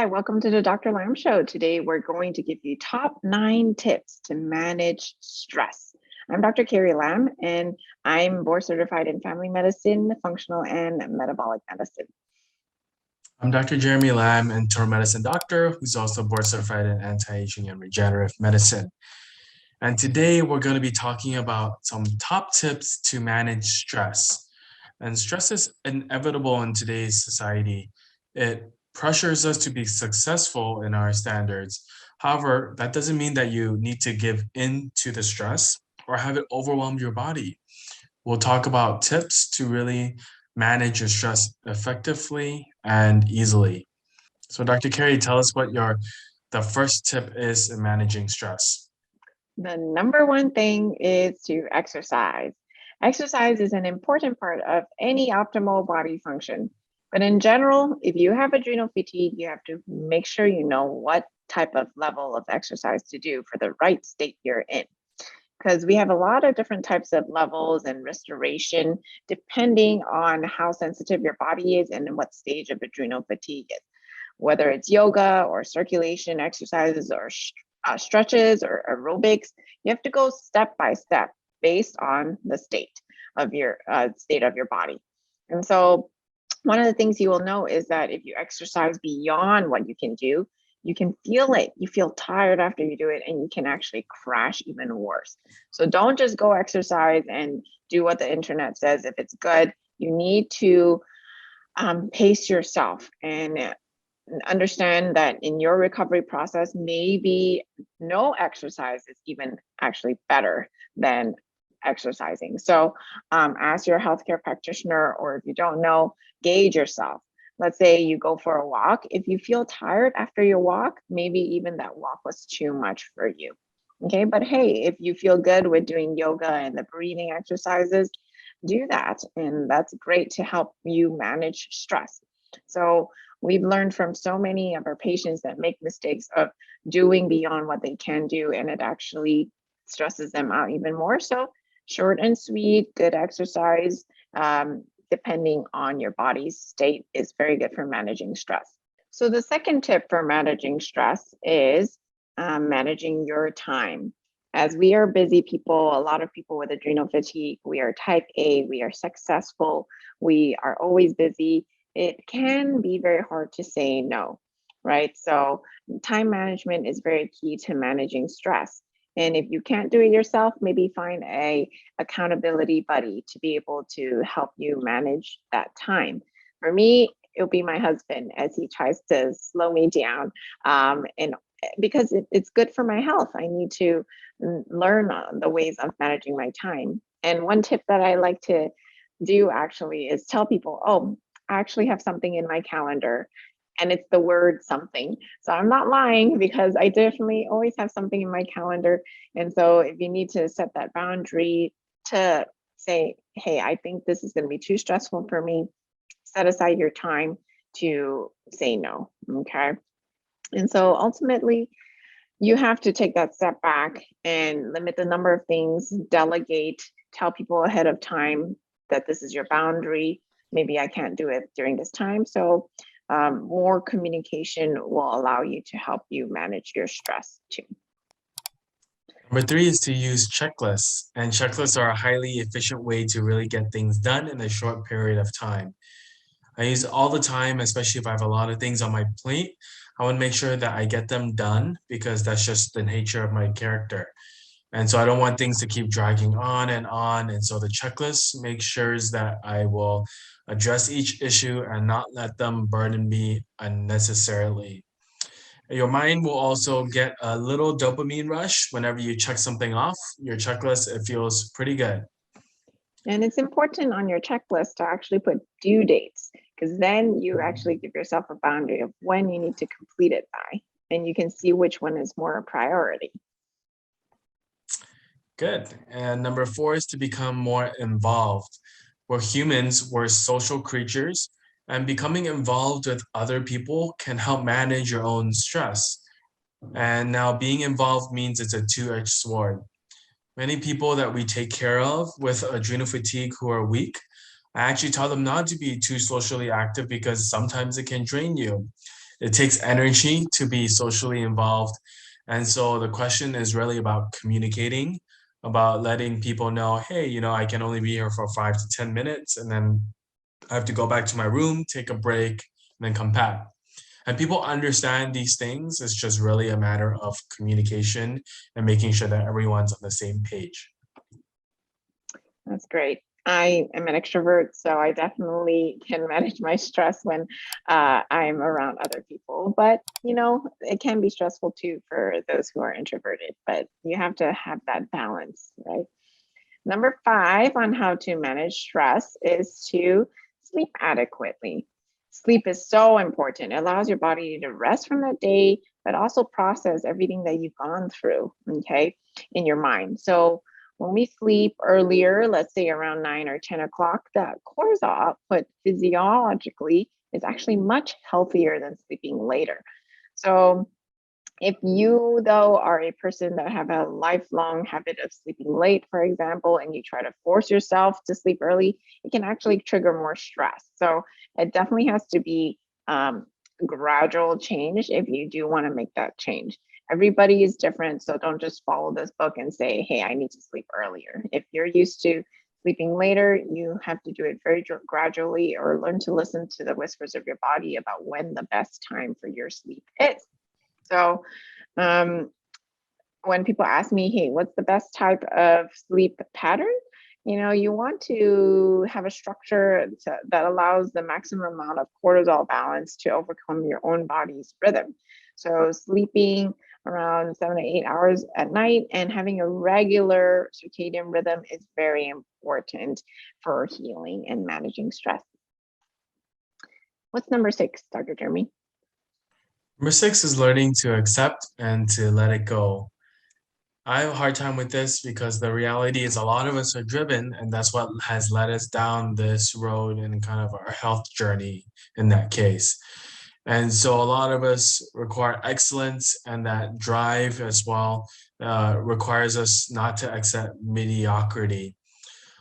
Hi, welcome to the Dr. Lam Show. Today, we're going to give you top 9 tips to manage stress. I'm Dr. Carrie Lam, and I'm board certified in family medicine, functional, and metabolic medicine. I'm Dr. Jeremy Lam, internal medicine doctor, who's also board certified in anti-aging and regenerative medicine. And today we're going to be talking about some top tips to manage stress. And stress is inevitable in today's society. It pressures us to be successful in our standards. However, that doesn't mean that you need to give in to the stress or have it overwhelm your body. We'll talk about tips to really manage your stress effectively and easily. So, Dr. Carey, tell us what the first tip is in managing stress. The number one thing is to exercise. Exercise is an important part of any optimal body function. But in general, if you have adrenal fatigue, you have to make sure you know what type of level of exercise to do for the right state you're in. Because we have a lot of different types of levels and restoration depending on how sensitive your body is and what stage of adrenal fatigue is. Whether it's yoga or circulation exercises or stretches or aerobics, you have to go step by step based on the state of your body. And so one of the things you will know is that if you exercise beyond what you can do, you can feel it. You feel tired after you do it, and you can actually crash even worse. So don't just go exercise and do what the internet says. If it's good, you need to pace yourself and understand that in your recovery process, maybe no exercise is even actually better than exercising. So ask your healthcare practitioner, or if you don't know, gauge yourself. Let's say you go for a walk. If you feel tired after your walk, maybe even that walk was too much for you. Okay, but hey, if you feel good with doing yoga and the breathing exercises, do that. And that's great to help you manage stress. So we've learned from so many of our patients that make mistakes of doing beyond what they can do, and it actually stresses them out even more. So short and sweet, good exercise, depending on your body's state, is very good for managing stress. So the second tip for managing stress is managing your time. As we are busy people, a lot of people with adrenal fatigue, we are type A, we are successful, we are always busy. It can be very hard to say no, right? So time management is very key to managing stress. And if you can't do it yourself, maybe find a accountability buddy to be able to help you manage that time. For me, it'll be my husband as he tries to slow me down. And because it's good for my health, I need to learn the ways of managing my time. And one tip that I like to do actually is tell people, oh, I actually have something in my calendar, and it's the word something. So I'm not lying, because I definitely always have something in my calendar. And so if you need to set that boundary to say, hey, I think this is going to be too stressful for me, set aside your time to say no. Okay. And so ultimately, you have to take that step back and limit the number of things, delegate, tell people ahead of time that this is your boundary. Maybe I can't do it during this time. So more communication will allow you to help you manage your stress too. Number 3 is to use checklists. And checklists are a highly efficient way to really get things done in a short period of time. I use it all the time, especially if I have a lot of things on my plate. I want to make sure that I get them done, because that's just the nature of my character. And so I don't want things to keep dragging on and on. And so the checklist makes sure that I will address each issue and not let them burden me unnecessarily. Your mind will also get a little dopamine rush whenever you check something off your checklist. It feels pretty good. And it's important on your checklist to actually put due dates, because then you actually give yourself a boundary of when you need to complete it by, and you can see which one is more a priority. Good. And number 4 is to become more involved. We're humans, we're social creatures, and becoming involved with other people can help manage your own stress. And now being involved means it's a two-edged sword. Many people that we take care of with adrenal fatigue who are weak, I actually tell them not to be too socially active, because sometimes it can drain you. It takes energy to be socially involved. And so the question is really about communicating, about letting people know, hey, I can only be here for 5 to 10 minutes, and then I have to go back to my room, take a break, and then come back. And people understand these things. It's just really a matter of communication and making sure that everyone's on the same page. That's great. I am an extrovert, so I definitely can manage my stress when I'm around other people. But, it can be stressful too for those who are introverted, but you have to have that balance, right? Number 5 on how to manage stress is to sleep adequately. Sleep is so important. It allows your body to rest from the day, but also process everything that you've gone through, okay, in your mind. So when we sleep earlier, let's say around 9 or 10 o'clock, the cortisol output physiologically is actually much healthier than sleeping later. So if you, though, are a person that have a lifelong habit of sleeping late, for example, and you try to force yourself to sleep early, it can actually trigger more stress. So it definitely has to be gradual change if you do want to make that change. Everybody is different, so don't just follow this book and say, hey, I need to sleep earlier. If you're used to sleeping later, you have to do it very gradually, or learn to listen to the whispers of your body about when the best time for your sleep is. So when people ask me, hey, what's the best type of sleep pattern? You want to have a structure that allows the maximum amount of cortisol balance to overcome your own body's rhythm. So sleeping around 7 to 8 hours at night and having a regular circadian rhythm is very important for healing and managing stress. What's number 6, Dr. Jeremy? Number 6 is learning to accept and to let it go. I have a hard time with this because the reality is a lot of us are driven, and that's what has led us down this road in kind of our health journey in that case. And so a lot of us require excellence, and that drive as well requires us not to accept mediocrity.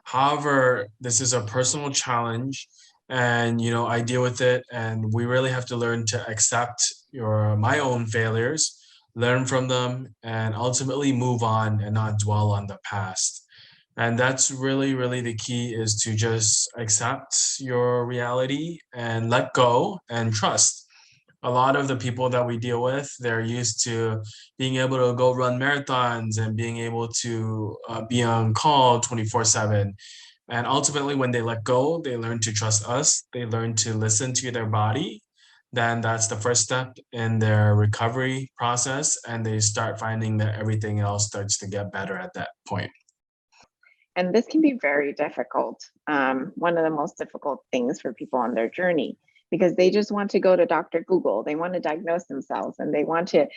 However, this is a personal challenge, and I deal with it, and we really have to learn to accept my own failures, learn from them, and ultimately move on and not dwell on the past. And that's really, really the key, is to just accept your reality and let go and trust. A lot of the people that we deal with, they're used to being able to go run marathons and being able to be on call 24/7. And ultimately, when they let go, they learn to trust us. They learn to listen to their body. Then that's the first step in their recovery process. And they start finding that everything else starts to get better at that point. And this can be very difficult. One of the most difficult things for people on their journey, because they just want to go to Dr. Google. They want to diagnose themselves, and they want to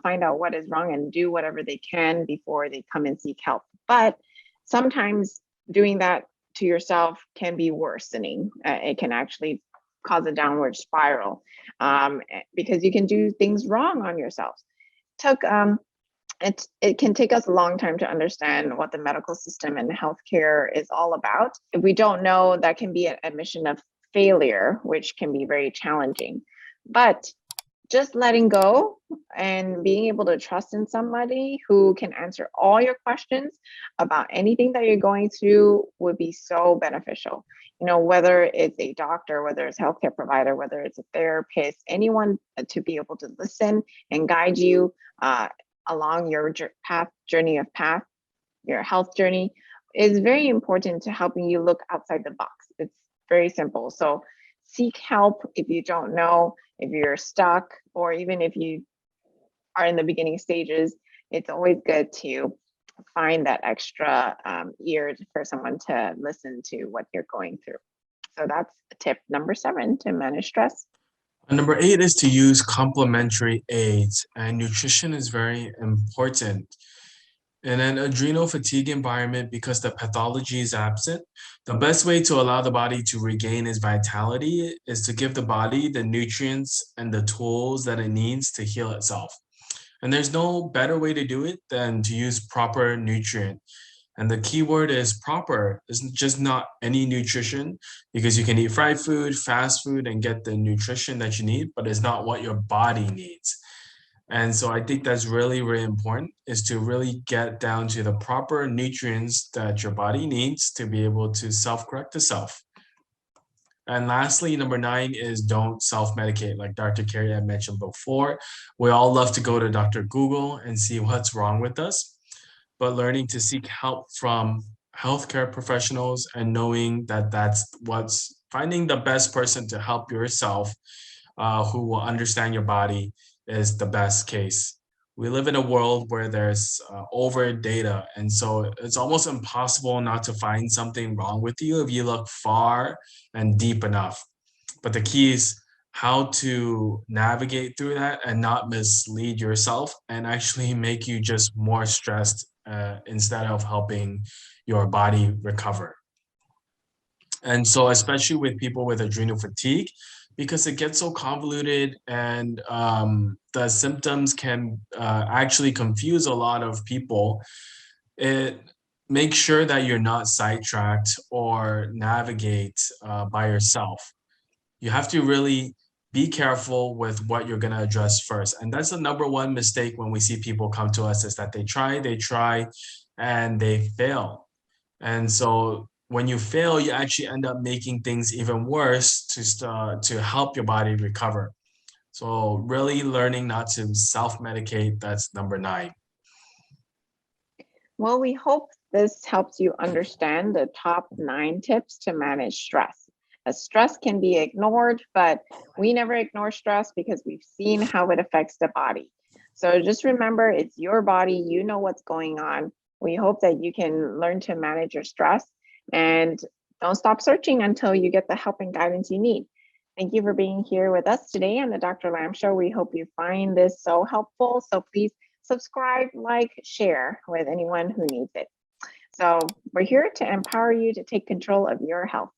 find out what is wrong and do whatever they can before they come and seek help. But sometimes doing that to yourself can be worsening. It can actually cause a downward spiral because you can do things wrong on yourself. It can take us a long time to understand what the medical system and healthcare is all about. If we don't know, that can be an admission of failure, which can be very challenging. But just letting go and being able to trust in somebody who can answer all your questions about anything that you're going through would be so beneficial. Whether it's a doctor, whether it's a healthcare provider, whether it's a therapist, anyone to be able to listen and guide you along your your health journey, is very important to helping you look outside the box. It's very simple. So seek help if you don't know, if you're stuck, or even if you are in the beginning stages. It's always good to find that extra ear for someone to listen to what you're going through. So that's tip number 7 to manage stress. And number 8 is to use complementary aids, and nutrition is very important. In an adrenal fatigue environment, because the pathology is absent, the best way to allow the body to regain its vitality is to give the body the nutrients and the tools that it needs to heal itself. And there's no better way to do it than to use proper nutrient. And the key word is proper. It's just not any nutrition, because you can eat fried food, fast food, and get the nutrition that you need, but it's not what your body needs. And so I think that's really, really important, is to really get down to the proper nutrients that your body needs to be able to self-correct itself. And lastly, number 9 is don't self-medicate. Like Dr. Carrie had mentioned before, we all love to go to Dr. Google and see what's wrong with us, but learning to seek help from healthcare professionals and knowing that that's what's finding the best person to help yourself, who will understand your body, is the best case. We live in a world where there's over data, and so it's almost impossible not to find something wrong with you if you look far and deep enough. But the key is how to navigate through that and not mislead yourself and actually make you just more stressed, instead of helping your body recover. And so, especially with people with adrenal fatigue, because it gets so convoluted, and the symptoms can actually confuse a lot of people, it make sure that you're not sidetracked or navigate by yourself. You have to really be careful with what you're going to address first. And that's the number one mistake when we see people come to us, is that they try, and they fail. And so when you fail, you actually end up making things even worse to help your body recover. So really learning not to self-medicate, that's number 9. Well, we hope this helps you understand the top 9 tips to manage stress. As stress can be ignored, but we never ignore stress because we've seen how it affects the body. So just remember, it's your body, you know what's going on. We hope that you can learn to manage your stress, and don't stop searching until you get the help and guidance you need. Thank you for being here with us today on the Dr. Lam Show. We hope you find this so helpful. So please subscribe, like, share with anyone who needs it. So we're here to empower you to take control of your health.